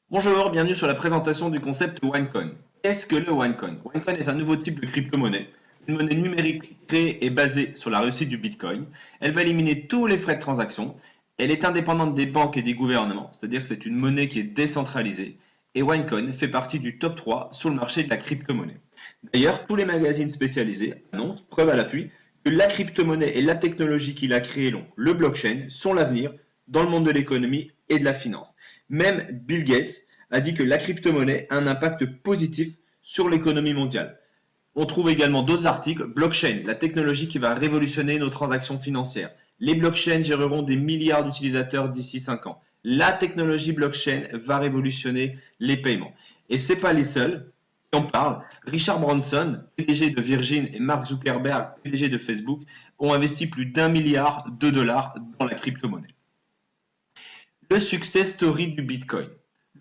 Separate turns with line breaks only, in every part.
Bonjour, bienvenue sur la présentation du concept OneCoin. Qu'est-ce que le OneCoin? OneCoin est un nouveau type de crypto-monnaie, une monnaie numérique créée et basée sur la réussite du Bitcoin. Elle va éliminer tous les frais de transaction. Elle est indépendante des banques et des gouvernements, c'est-à-dire que c'est une monnaie qui est décentralisée. Et OneCoin fait partie du top 3 sur le marché de la crypto-monnaie. D'ailleurs, tous les magazines spécialisés annoncent, preuve à l'appui, que la crypto-monnaie et la technologie qu'il a créée, le blockchain, sont l'avenir dans le monde de l'économie et de la finance. Même Bill Gates a dit que la crypto-monnaie a un impact positif sur l'économie mondiale. On trouve également d'autres articles. Blockchain, la technologie qui va révolutionner nos transactions financières. Les blockchains géreront des milliards d'utilisateurs d'ici 5 ans. La technologie blockchain va révolutionner les paiements. Et ce n'est pas les seuls qui en parlent. Richard Branson, PDG de Virgin, et Mark Zuckerberg, PDG de Facebook, ont investi plus d'1 milliard de dollars dans la crypto-monnaie. Le success story du Bitcoin.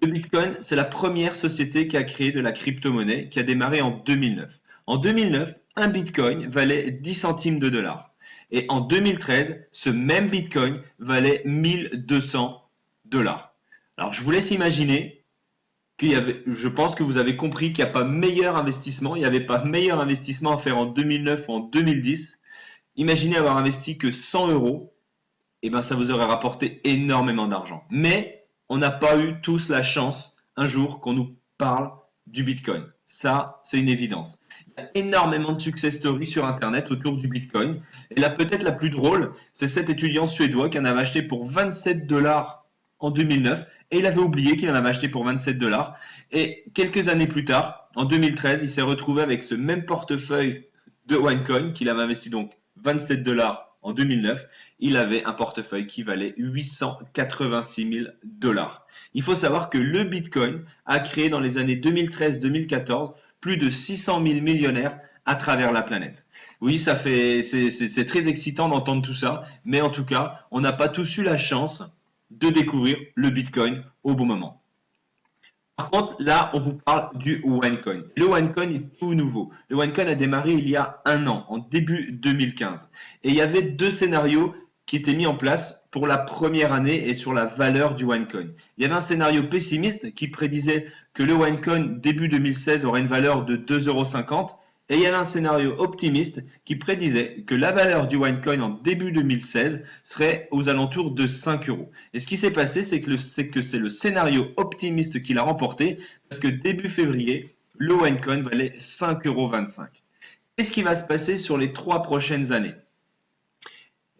Le Bitcoin, c'est la première société qui a créé de la crypto-monnaie, qui a démarré en 2009. En 2009, un Bitcoin valait 10 centimes de dollars. Et en 2013, ce même Bitcoin valait 1200 dollars. Alors, je vous laisse imaginer je pense que vous avez compris qu'il n'y a pas meilleur investissement, il n'y avait pas meilleur investissement à faire en 2009 ou en 2010. Imaginez avoir investi que 100 euros, et ben ça vous aurait rapporté énormément d'argent. Mais on n'a pas eu tous la chance un jour qu'on nous parle du Bitcoin. Ça, c'est une évidence. Il y a énormément de success stories sur Internet autour du Bitcoin. Et là, peut-être la plus drôle, c'est cet étudiant suédois qui en avait acheté pour 27 dollars en 2009. Et il avait oublié qu'il en avait acheté pour 27 dollars. Et quelques années plus tard, en 2013, il s'est retrouvé avec ce même portefeuille de OneCoin qu'il avait investi donc 27 dollars en 2009, il avait un portefeuille qui valait 886 000 dollars. Il faut savoir que le Bitcoin a créé dans les années 2013-2014 plus de 600 000 millionnaires à travers la planète. Oui, c'est très excitant d'entendre tout ça, mais en tout cas, on n'a pas tous eu la chance de découvrir le Bitcoin au bon moment. Par contre, là, on vous parle du OneCoin. Le OneCoin est tout nouveau. Le OneCoin a démarré il y a un an, en début 2015. Et il y avait deux scénarios qui étaient mis en place pour la première année et sur la valeur du OneCoin. Il y avait un scénario pessimiste qui prédisait que le OneCoin début 2016 aurait une valeur de 2,50 €. Et il y avait un scénario optimiste qui prédisait que la valeur du OneCoin en début 2016 serait aux alentours de 5 euros. Et ce qui s'est passé, c'est que c'est le scénario optimiste qui l'a remporté, parce que début février, le OneCoin valait 5,25 €. Qu'est-ce qui va se passer sur les 3 prochaines années?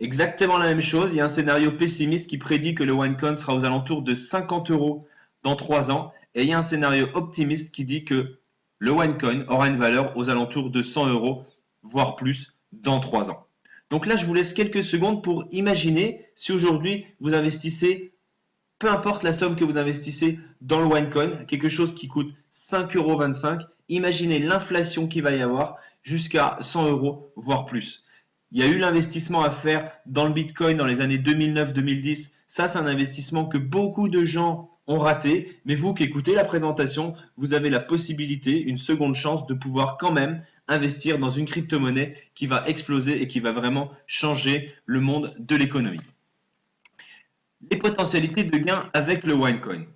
Exactement la même chose, il y a un scénario pessimiste qui prédit que le OneCoin sera aux alentours de 50 euros dans 3 ans, et il y a un scénario optimiste qui dit que le OneCoin aura une valeur aux alentours de 100 euros, voire plus, dans 3 ans. Donc là, je vous laisse quelques secondes pour imaginer si aujourd'hui vous investissez, peu importe la somme que vous investissez dans le OneCoin, quelque chose qui coûte 5,25 €, imaginez l'inflation qu'il va y avoir jusqu'à 100 euros, voire plus. Il y a eu l'investissement à faire dans le Bitcoin dans les années 2009-2010. Ça, c'est un investissement que beaucoup de gens ont raté. Mais vous qui écoutez la présentation, vous avez la possibilité, une seconde chance de pouvoir quand même investir dans une crypto-monnaie qui va exploser et qui va vraiment changer le monde de l'économie. Les potentialités de gain avec le OneCoin.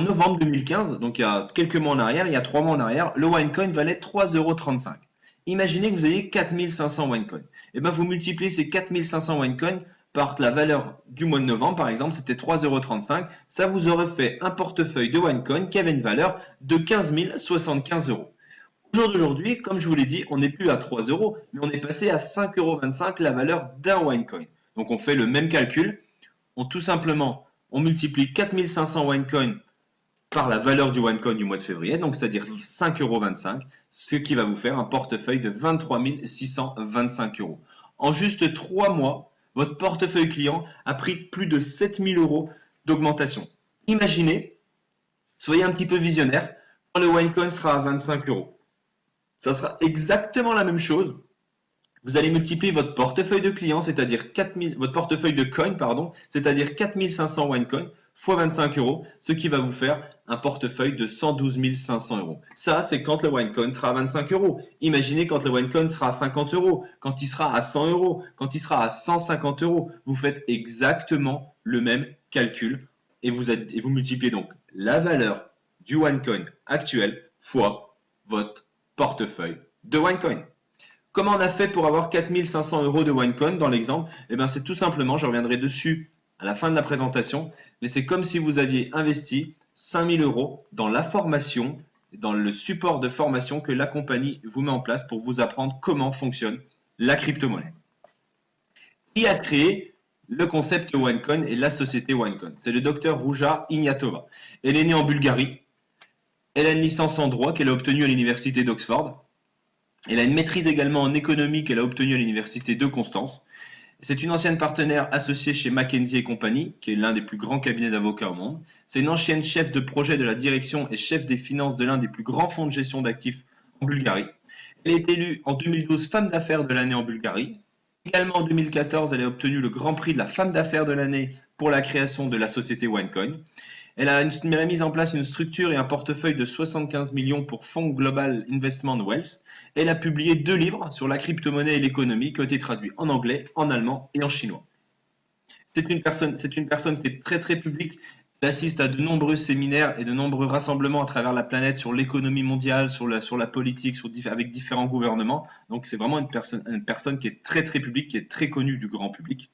En novembre 2015, donc il y a quelques mois en arrière, il y a 3 mois en arrière, le OneCoin valait 3,35 €. Imaginez que vous ayez 4500 OneCoin. Et bien vous multipliez ces 4500 OneCoin par la valeur du mois de novembre, par exemple, c'était 3,35 €. Ça vous aurait fait un portefeuille de OneCoin qui avait une valeur de 15 075 €. Au jour d'aujourd'hui, comme je vous l'ai dit, on n'est plus à 3 €, mais on est passé à 5,25 € la valeur d'un OneCoin. Donc on fait le même calcul. On multiplie 4500 OneCoin par la valeur du OneCoin du mois de février, donc c'est-à-dire 5,25 €, ce qui va vous faire un portefeuille de 23 625 €. En juste 3 mois, votre portefeuille client a pris plus de 7 000 € d'augmentation. Imaginez, soyez un petit peu visionnaire, quand le OneCoin sera à 25 €. Ça sera exactement la même chose. Vous allez multiplier votre portefeuille de clients, c'est-à-dire votre portefeuille de coins, c'est-à-dire 4500 OneCoin fois 25 €, ce qui va vous faire un portefeuille de 112 500 €. Ça, c'est quand le OneCoin sera à 25 €. Imaginez quand le OneCoin sera à 50 €, quand il sera à 100 €, quand il sera à 150 €. Vous faites exactement le même calcul et vous multipliez donc la valeur du OneCoin actuel fois votre portefeuille de OneCoin. Comment on a fait pour avoir 4500 € de OneCoin dans l'exemple? Eh bien, c'est tout simplement, je reviendrai dessus à la fin de la présentation, mais c'est comme si vous aviez investi 5000 € dans la formation, dans le support de formation que la compagnie vous met en place pour vous apprendre comment fonctionne la crypto-monnaie. Qui a créé le concept OneCoin et la société OneCoin? C'est le docteur Ruja Ignatova. Elle est née en Bulgarie. Elle a une licence en droit qu'elle a obtenue à l'université d'Oxford. Elle a une maîtrise également en économie qu'elle a obtenue à l'université de Constance. C'est une ancienne partenaire associée chez McKinsey & Company, qui est l'un des plus grands cabinets d'avocats au monde. C'est une ancienne chef de projet de la direction et chef des finances de l'un des plus grands fonds de gestion d'actifs en Bulgarie. Elle est élue en 2012 femme d'affaires de l'année en Bulgarie. Également en 2014, elle a obtenu le grand prix de la femme d'affaires de l'année pour la création de la société OneCoin. Elle a mis en place une structure et un portefeuille de 75 millions pour Fonds Global Investment Wealth. Elle a publié 2 livres sur la crypto-monnaie et l'économie qui ont été traduits en anglais, en allemand et en chinois. C'est une personne qui est très très publique. Elle assiste à de nombreux séminaires et de nombreux rassemblements à travers la planète sur l'économie mondiale, sur la politique, avec différents gouvernements. Donc c'est vraiment une personne qui est très très publique, qui est très connue du grand public.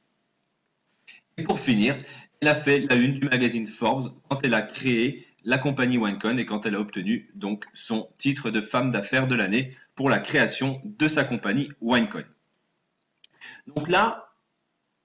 Et pour finir, elle a fait la une du magazine Forbes quand elle a créé la compagnie OneCoin et quand elle a obtenu donc son titre de femme d'affaires de l'année pour la création de sa compagnie OneCoin. Donc là,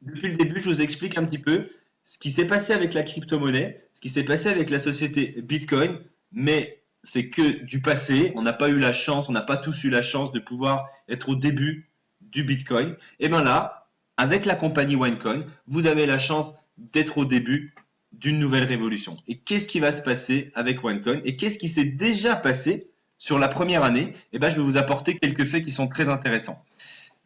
depuis le début, je vous explique un petit peu ce qui s'est passé avec la crypto-monnaie, ce qui s'est passé avec la société Bitcoin, mais c'est que du passé. On n'a pas eu la chance, on n'a pas tous eu la chance de pouvoir être au début du Bitcoin. Et bien là, avec la compagnie OneCoin, vous avez la chance d'être au début d'une nouvelle révolution. Et qu'est-ce qui va se passer avec OneCoin? Et qu'est-ce qui s'est déjà passé sur la première année? Eh bien, je vais vous apporter quelques faits qui sont très intéressants.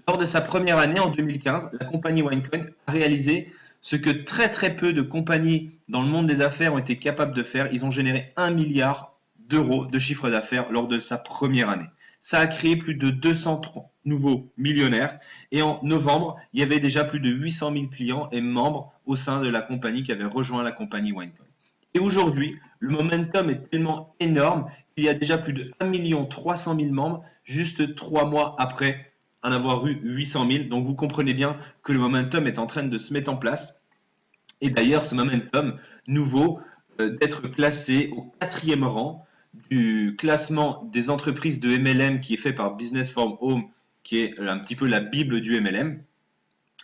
Lors de sa première année, en 2015, la compagnie OneCoin a réalisé ce que très très peu de compagnies dans le monde des affaires ont été capables de faire. Ils ont généré 1 milliard d'euros de chiffre d'affaires lors de sa première année. Ça a créé plus de 230 nouveaux millionnaires. Et en novembre, il y avait déjà plus de 800 000 clients et membres au sein de la compagnie qui avaient rejoint la compagnie OneCoin. Et aujourd'hui, le momentum est tellement énorme qu'il y a déjà plus de 1 300 000 membres juste 3 mois après en avoir eu 800 000. Donc vous comprenez bien que le momentum est en train de se mettre en place. Et d'ailleurs, ce momentum nouveau d'être classé au 4e rang du classement des entreprises de MLM qui est fait par Business for Home, qui est un petit peu la Bible du MLM,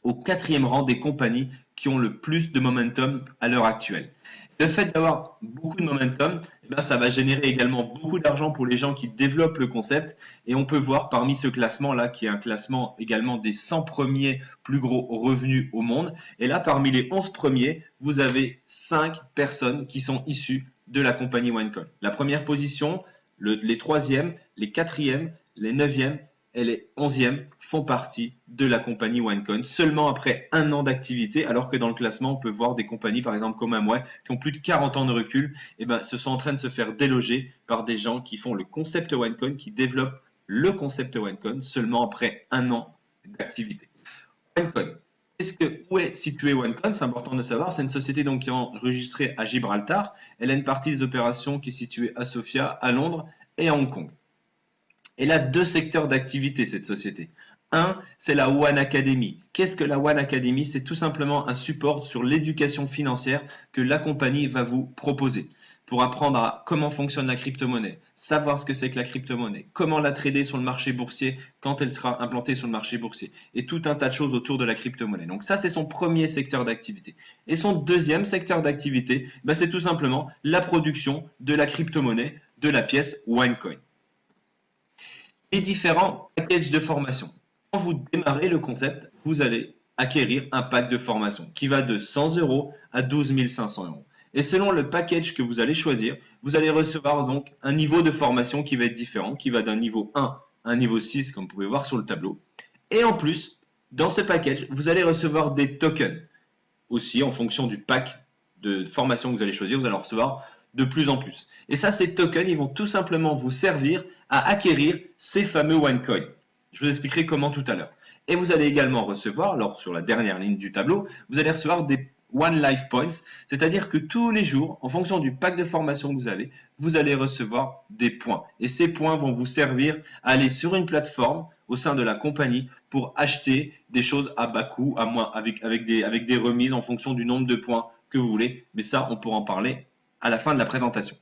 au 4e rang des compagnies qui ont le plus de momentum à l'heure actuelle. Le fait d'avoir beaucoup de momentum, eh bien, ça va générer également beaucoup d'argent pour les gens qui développent le concept. Et on peut voir parmi ce classement-là, qui est un classement également des 100 premiers plus gros revenus au monde. Et là, parmi les 11 premiers, vous avez 5 personnes qui sont issues de la compagnie OneCoin. La première position, les 3e, les 4e, les 9e et les 11e font partie de la compagnie OneCoin seulement après 1 an d'activité, alors que dans le classement, on peut voir des compagnies, par exemple comme Amway, qui ont plus de 40 ans de recul, et ben, se sont en train de se faire déloger par des gens qui font le concept OneCoin, qui développent le concept OneCoin seulement après 1 an d'activité. OneCoin. Où est situé OneCoin? C'est important de savoir. C'est une société donc qui est enregistrée à Gibraltar. Elle a une partie des opérations qui est située à Sofia, à Londres et à Hong Kong. Elle a 2 secteurs d'activité, cette société. Un, c'est la One Academy. Qu'est-ce que la One Academy? C'est tout simplement un support sur l'éducation financière que la compagnie va vous proposer pour apprendre à comment fonctionne la crypto-monnaie, savoir ce que c'est que la crypto-monnaie, comment la trader sur le marché boursier quand elle sera implantée sur le marché boursier, et tout un tas de choses autour de la crypto-monnaie. Donc ça, c'est son premier secteur d'activité. Et son deuxième secteur d'activité, ben, c'est tout simplement la production de la crypto-monnaie, de la pièce OneCoin. Les différents packages de formation. Quand vous démarrez le concept, vous allez acquérir un pack de formation qui va de 100 € à 12 500 €. Et selon le package que vous allez choisir, vous allez recevoir donc un niveau de formation qui va être différent, qui va d'un niveau 1 à un niveau 6, comme vous pouvez voir sur le tableau. Et en plus, dans ce package, vous allez recevoir des tokens. Aussi, en fonction du pack de formation que vous allez choisir, vous allez en recevoir de plus en plus. Et ça, ces tokens, ils vont tout simplement vous servir à acquérir ces fameux OneCoin. Je vous expliquerai comment tout à l'heure. Et vous allez également recevoir, alors sur la dernière ligne du tableau, vous allez recevoir des One Life Points, c'est-à-dire que tous les jours, en fonction du pack de formation que vous avez, vous allez recevoir des points. Et ces points vont vous servir à aller sur une plateforme au sein de la compagnie pour acheter des choses à bas coût, à moins, avec des remises en fonction du nombre de points que vous voulez. Mais ça, on pourra en parler à la fin de la présentation.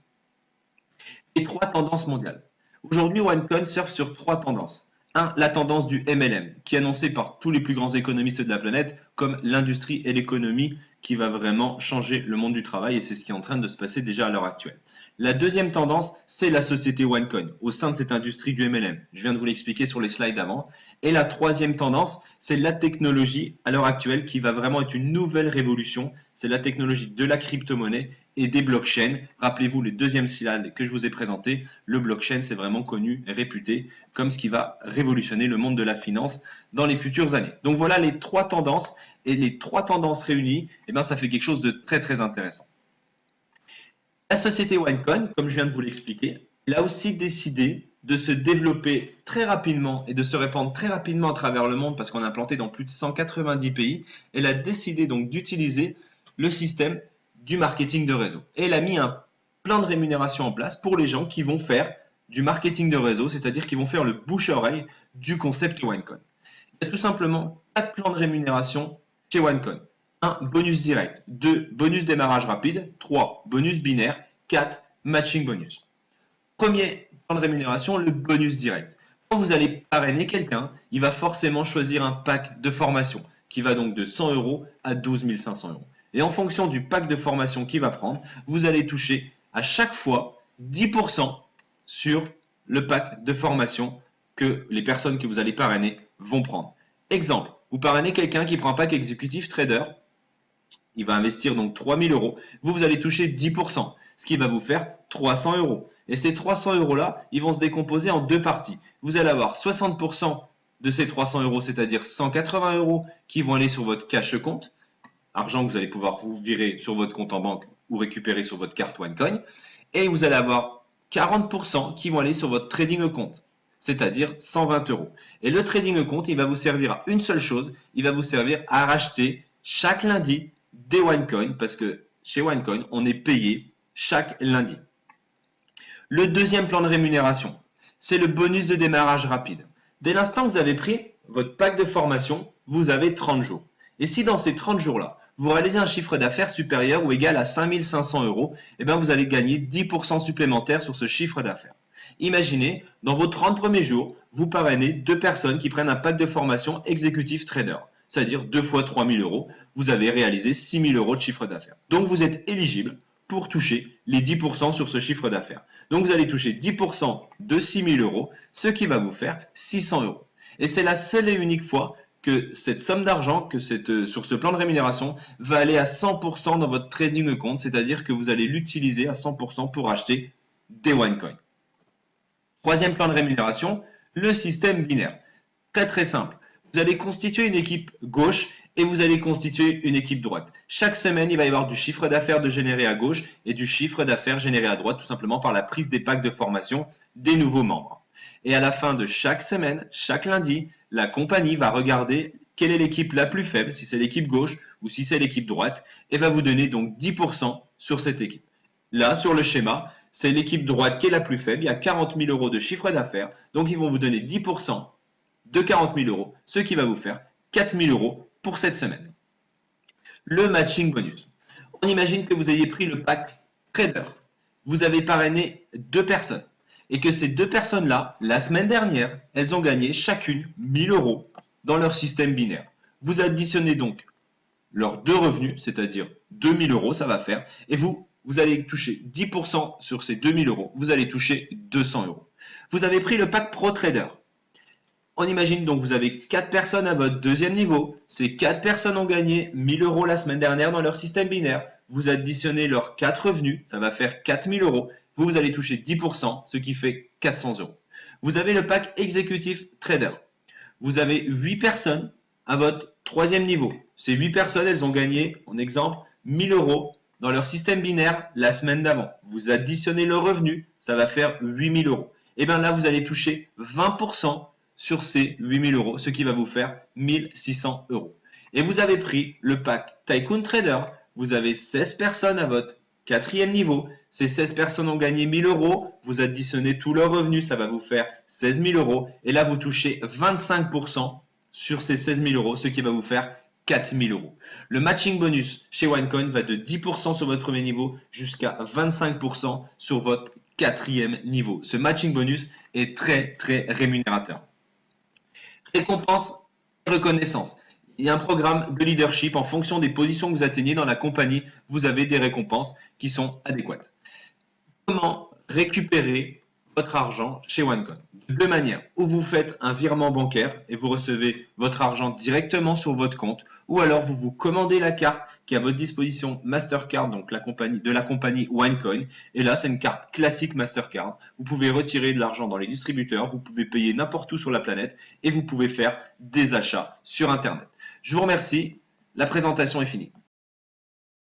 Les 3 tendances mondiales. Aujourd'hui, OneCoin surfe sur 3 tendances. 1. La tendance du MLM, qui est annoncée par tous les plus grands économistes de la planète comme l'industrie et l'économie qui va vraiment changer le monde du travail, et c'est ce qui est en train de se passer déjà à l'heure actuelle. La deuxième tendance, c'est la société OneCoin au sein de cette industrie du MLM. Je viens de vous l'expliquer sur les slides avant. Et la troisième tendance, c'est la technologie à l'heure actuelle qui va vraiment être une nouvelle révolution. C'est la technologie de la crypto-monnaie et des blockchains. Rappelez-vous le deuxième slide que je vous ai présenté. Le blockchain, c'est vraiment connu et réputé comme ce qui va révolutionner le monde de la finance dans les futures années. Donc voilà les 3 tendances, et les 3 tendances réunies, eh bien, ça fait quelque chose de très très intéressant. La société OneCoin, comme je viens de vous l'expliquer, elle a aussi décidé de se développer très rapidement et de se répandre très rapidement à travers le monde parce qu'on est implanté dans plus de 190 pays. Elle a décidé donc d'utiliser le système du marketing de réseau. Et elle a mis un plan de rémunération en place pour les gens qui vont faire du marketing de réseau, c'est-à-dire qui vont faire le bouche-oreille du concept OneCoin. Il y a tout simplement 4 plans de rémunération chez OneCoin. 1. Bonus direct. 2. Bonus démarrage rapide. 3. Bonus binaire. 4. Matching bonus. Premier plan de rémunération, le bonus direct. Quand vous allez parrainer quelqu'un, il va forcément choisir un pack de formation qui va donc de 100 € à 12 500 €. Et en fonction du pack de formation qu'il va prendre, vous allez toucher à chaque fois 10% sur le pack de formation que les personnes que vous allez parrainer vont prendre. Exemple, vous parrainez quelqu'un qui prend un pack exécutif trader, il va investir donc 3 000 €, vous allez toucher 10%, ce qui va vous faire 300 €. Et ces 300 € là, ils vont se décomposer en 2 parties. Vous allez avoir 60% de ces 300 €, c'est-à-dire 180 € qui vont aller sur votre cash compte, argent que vous allez pouvoir vous virer sur votre compte en banque ou récupérer sur votre carte OneCoin. Et vous allez avoir 40% qui vont aller sur votre trading compte, c'est-à-dire 120 €. Et le trading compte, il va vous servir à une seule chose, il va vous servir à racheter chaque lundi des OneCoin, parce que chez OneCoin, on est payé chaque lundi. Le deuxième plan de rémunération, c'est le bonus de démarrage rapide. Dès l'instant que vous avez pris votre pack de formation, vous avez 30 jours. Et si dans ces 30 jours-là, vous réalisez un chiffre d'affaires supérieur ou égal à 5 500 €, eh bien vous allez gagner 10% supplémentaire sur ce chiffre d'affaires. Imaginez, dans vos 30 premiers jours, vous parrainez 2 personnes qui prennent un pack de formation exécutif trader, c'est-à-dire 2 fois 3 000 €, vous avez réalisé 6 000 € de chiffre d'affaires. Donc vous êtes éligible pour toucher les 10% sur ce chiffre d'affaires. Donc vous allez toucher 10% de 6 000 €, ce qui va vous faire 600 €. Et c'est la seule et unique fois que cette somme d'argent, sur ce plan de rémunération, va aller à 100% dans votre trading compte, c'est-à-dire que vous allez l'utiliser à 100% pour acheter des OneCoin. Troisième plan de rémunération, le système binaire. Très très simple. Vous allez constituer une équipe gauche et vous allez constituer une équipe droite. Chaque semaine, il va y avoir du chiffre d'affaires de généré à gauche et du chiffre d'affaires généré à droite, tout simplement par la prise des packs de formation des nouveaux membres. Et à la fin de chaque semaine, chaque lundi, la compagnie va regarder quelle est l'équipe la plus faible, si c'est l'équipe gauche ou si c'est l'équipe droite, et va vous donner donc 10% sur cette équipe. Là, sur le schéma, c'est l'équipe droite qui est la plus faible, il y a 40 000 € de chiffre d'affaires, donc ils vont vous donner 10% de 40 000 €, ce qui va vous faire 4 000 € pour cette semaine. Le matching bonus. On imagine que vous ayez pris le pack trader. Vous avez parrainé 2 personnes et que ces 2 personnes-là, la semaine dernière, elles ont gagné chacune 1 000 € dans leur système binaire. Vous additionnez donc leurs 2 revenus, c'est-à-dire 2 000 €, ça va faire, et vous allez toucher 10% sur ces 2 000 €, vous allez toucher 200 €. Vous avez pris le pack Pro Trader. On imagine donc vous avez 4 personnes à votre deuxième niveau. Ces 4 personnes ont gagné 1 000 € la semaine dernière dans leur système binaire. Vous additionnez leurs 4 revenus, ça va faire 4 000 €. Vous allez toucher 10%, ce qui fait 400 €. Vous avez le pack exécutif trader. Vous avez 8 personnes à votre troisième niveau. Ces 8 personnes, elles ont gagné, en exemple, 1 000 € dans leur système binaire la semaine d'avant. Vous additionnez leurs revenus, ça va faire 8 000 €. Et bien là, vous allez toucher 20% sur ces 8 000 €, ce qui va vous faire 1 600 €. Et vous avez pris le pack Tycoon Trader, vous avez 16 personnes à votre quatrième niveau. Ces 16 personnes ont gagné 1000 euros. Vous additionnez tous leurs revenus, ça va vous faire 16 000 euros. Et là, vous touchez 25% sur ces 16 000 euros, ce qui va vous faire 4 000 euros. Le matching bonus chez OneCoin va de 10% sur votre premier niveau jusqu'à 25% sur votre quatrième niveau. Ce matching bonus est très, très rémunérateur. Récompense et reconnaissance. Il y a un programme de leadership en fonction des positions que vous atteignez dans la compagnie. Vous avez des récompenses qui sont adéquates. Comment récupérer votre argent chez OneCoin? De deux manières. Ou vous faites un virement bancaire et vous recevez votre argent directement sur votre compte, ou alors vous vous commandez la carte qui est à votre disposition Mastercard, donc de la compagnie OneCoin. Et là, c'est une carte classique Mastercard. Vous pouvez retirer de l'argent dans les distributeurs, vous pouvez payer n'importe où sur la planète et vous pouvez faire des achats sur Internet. Je vous remercie. La présentation est finie.